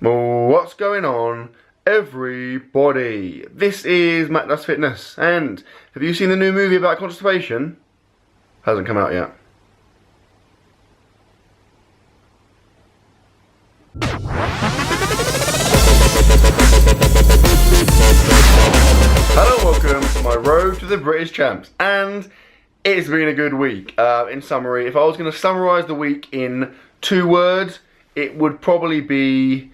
What's going on, everybody? This is Mattdoesfitness, and have you seen the new movie about constipation? Hasn't come out yet. Hello, welcome to my road to the British Champs, and it's been a good week. In summary, if I was going to summarise the week in 2 words, it would probably be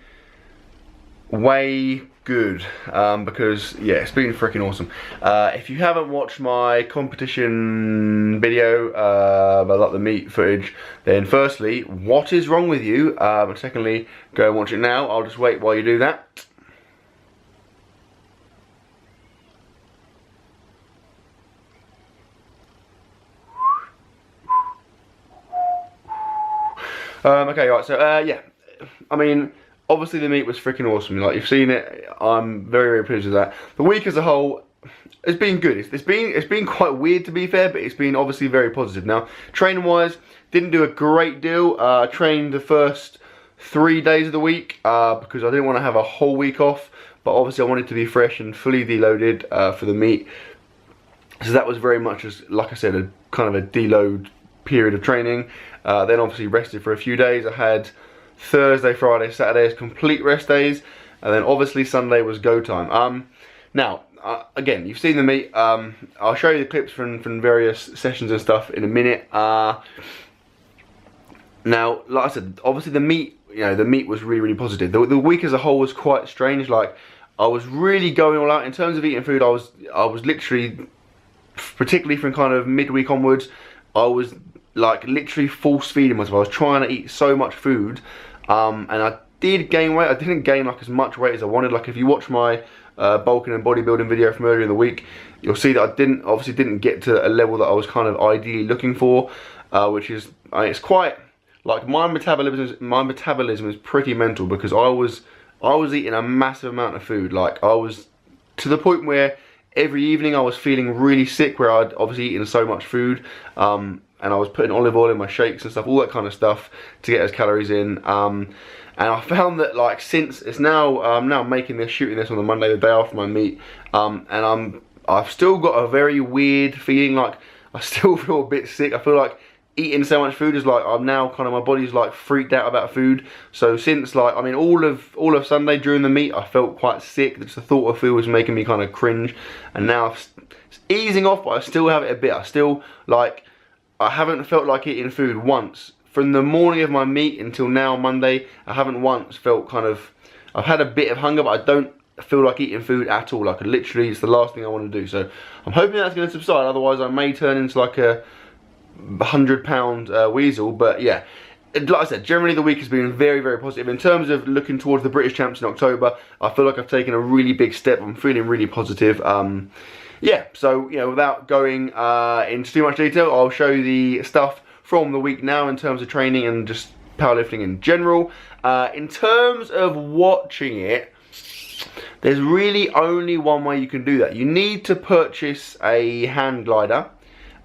way good, because yeah, it's been freaking awesome. If you haven't watched my competition video about like the meat footage, then firstly, what is wrong with you? And secondly, go and watch it now. I'll just wait while you do that. Okay, right, so yeah, I mean, obviously the meat was freaking awesome. Like, you've seen it. I'm very, very pleased with that. The week as a whole has been good. It's been quite weird, to be fair, but it's been obviously very positive. Now, training wise, didn't do a great deal. Trained the first 3 days of the week because I didn't want to have a whole week off, but obviously I wanted to be fresh and fully deloaded for the meet. So that was very much, as like I said, a kind of a deload period of training. Then obviously rested for a few days. I had Thursday, Friday, Saturday as complete rest days, and then obviously Sunday was go time. Now, again, you've seen the meet. I'll show you the clips from various sessions and stuff in a minute. Now, like I said, obviously the meet, you know, the meet was really, really positive. The week as a whole was quite strange. Like, I was really going all out in terms of eating food. I was literally, particularly from kind of midweek onwards, I was like literally force feeding myself. I was trying to eat so much food, and I did gain weight. I didn't gain like as much weight as I wanted. Like, if you watch my bulking and bodybuilding video from earlier in the week, you'll see that I obviously didn't get to a level that I was kind of ideally looking for, which is, it's quite, like, my metabolism is pretty mental, because I was eating a massive amount of food. Like, I was to the point where every evening I was feeling really sick, where I'd obviously eaten so much food, and I was putting olive oil in my shakes and stuff, all that kind of stuff to get those calories in. And I found that, like, since it's now, I'm now shooting this on the Monday, the day after my meet, and I've still got a very weird feeling. Like, I still feel a bit sick. I feel like eating so much food is like, I'm now kind of, my body's like freaked out about food. So since, like, I mean, all of Sunday during the meet, I felt quite sick. Just the thought of food was making me kind of cringe. And now it's easing off, but I still have it a bit. I still, like, I haven't felt like eating food once. From the morning of my meet until now, Monday, I haven't once felt kind of, I've had a bit of hunger, but I don't feel like eating food at all. Like, literally, it's the last thing I want to do. So I'm hoping that's going to subside. Otherwise, I may turn into like a 100-pound weasel. But yeah, like I said, generally the week has been very, very positive. In terms of looking towards the British Champs in October, I feel like I've taken a really big step. I'm feeling really positive. Yeah, so, you know, without going into too much detail, I'll show you the stuff from the week now in terms of training and just powerlifting in general. In terms of watching it, there's really only one way you can do that. You need to purchase a hand glider.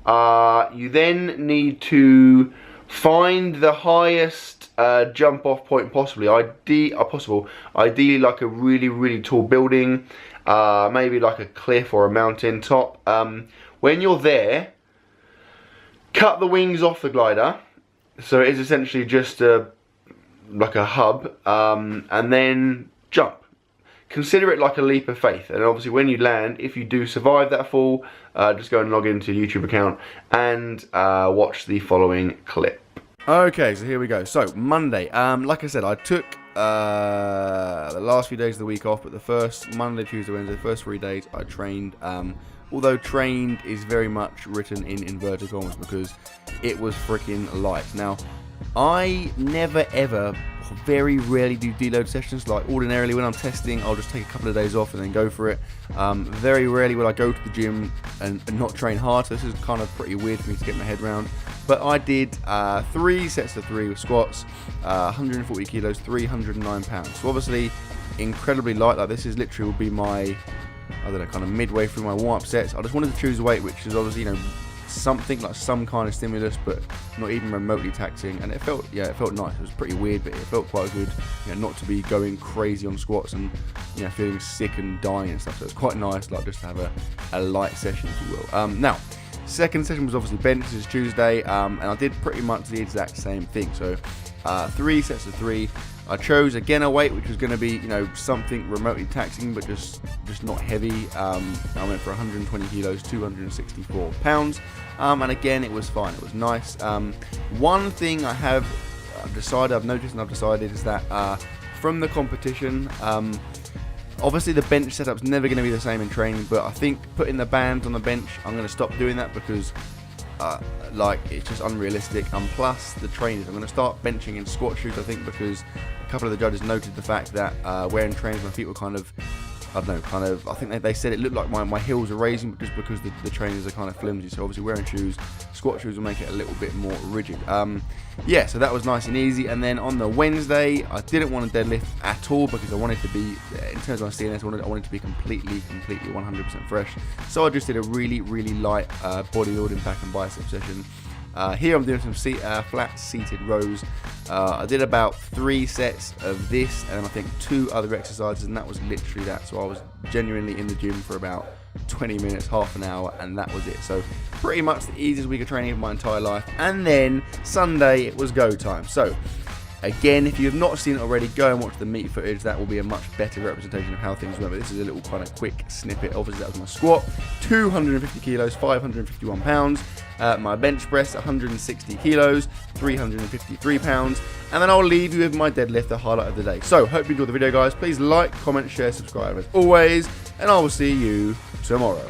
You then need to find the highest jump off point possibly, ideally like a really, really tall building, maybe like a cliff or a mountain top. When you're there, cut the wings off the glider, so it is essentially just like a hub, and then jump. Consider it like a leap of faith, and obviously when you land, if you do survive that fall, just go and log into your YouTube account and watch the following clip. Okay, so here we go. So Monday, like I said, I took the last few days of the week off, but the first Monday, Tuesday, Wednesday, the first 3 days I trained. Although trained is very much written in inverted commas, because it was freaking light. Now, I never ever, very rarely do deload sessions. Like, ordinarily when I'm testing, I'll just take a couple of days off and then go for it. Very rarely will I go to the gym and not train hard, so this is kind of pretty weird for me to get my head around. But I did 3 sets of 3 with squats, 140 kilos, 309 pounds. So obviously incredibly light. Like, this is literally will be my, I don't know, kind of midway through my warm-up sets. I just wanted to choose a weight which is obviously, you know, something like some kind of stimulus, but not even remotely taxing. And it felt nice. It was pretty weird, but it felt quite good, not to be going crazy on squats and feeling sick and dying and stuff. So it's quite nice, like just to have a light session, if you will. Now, second session was obviously bench. This is Tuesday, and I did pretty much the exact same thing. So 3 sets of 3. I chose again a weight which was going to be, something remotely taxing, but just not heavy. I went for 120 kilos, 264 pounds, and again it was fine. It was nice. One thing I've decided is that from the competition, obviously the bench setup's never going to be the same in training, but I think putting the bands on the bench, I'm going to stop doing that because it's just unrealistic. And plus the trainers, I'm going to start benching in squat shoes, I think, because a couple of the judges noted the fact that wearing trainers, my feet were I think they said it looked like my heels are raising just because the trainers are kind of flimsy. So obviously wearing squat shoes will make it a little bit more rigid. Yeah, so that was nice and easy. And then on the Wednesday, I didn't want to deadlift at all because I wanted to be, in terms of my CNS, I wanted to be completely 100% fresh. So I just did a really light body building back and bicep session. Here I'm doing some flat seated rows. I did about 3 sets of this, and then I think 2 other exercises, and that was literally that. So I was genuinely in the gym for about 20 minutes, half an hour, and that was it. So pretty much the easiest week of training of my entire life. And then Sunday it was go time. So again, if you have not seen it already, go and watch the meet footage. That will be a much better representation of how things went. But this is a little kind of quick snippet. Obviously, that was my squat, 250 kilos, 551 pounds. My bench press, 160 kilos, 353 pounds. And then I'll leave you with my deadlift, the highlight of the day. So, hope you enjoyed the video, guys. Please like, comment, share, subscribe as always. And I will see you tomorrow.